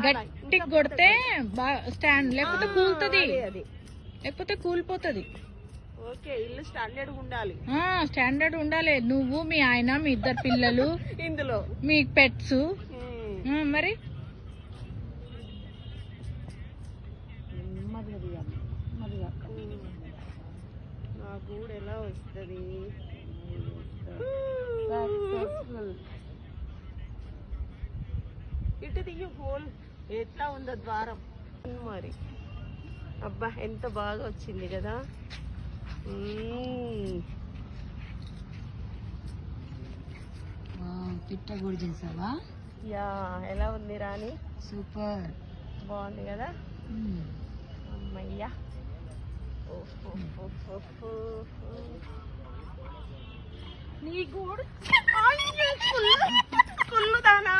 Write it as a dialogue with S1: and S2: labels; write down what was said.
S1: గట్టి కొడితే స్టాండ్, లేకపోతే కూలుతుంది, లేకపోతే కూలిపోతుంది.
S2: ఓకే, ఇల్లు స్టాండర్డ్ ఉండాలి.
S1: స్టాండర్డ్ ఉండాలి. నువ్వు, మీ ఆయన, మీ ఇద్దరు పిల్లలు,
S2: ఇందులో
S1: మీ పెట్స్, మరి
S2: నా గూడు ఎలా వస్తుంది? ఇటు దిగి హోల్ ఎట్లా ఉందో ద్వారం మరి. అబ్బా ఎంత బాగా వచ్చింది కదా.
S1: పిట్ట కూడా చేసావా?
S2: యా, ఎలా ఉంది రాణి?
S1: సూపర్,
S2: బాగుంది కదా. అమ్మయ్యా, నీ గూడు కుళ్ళు దానా.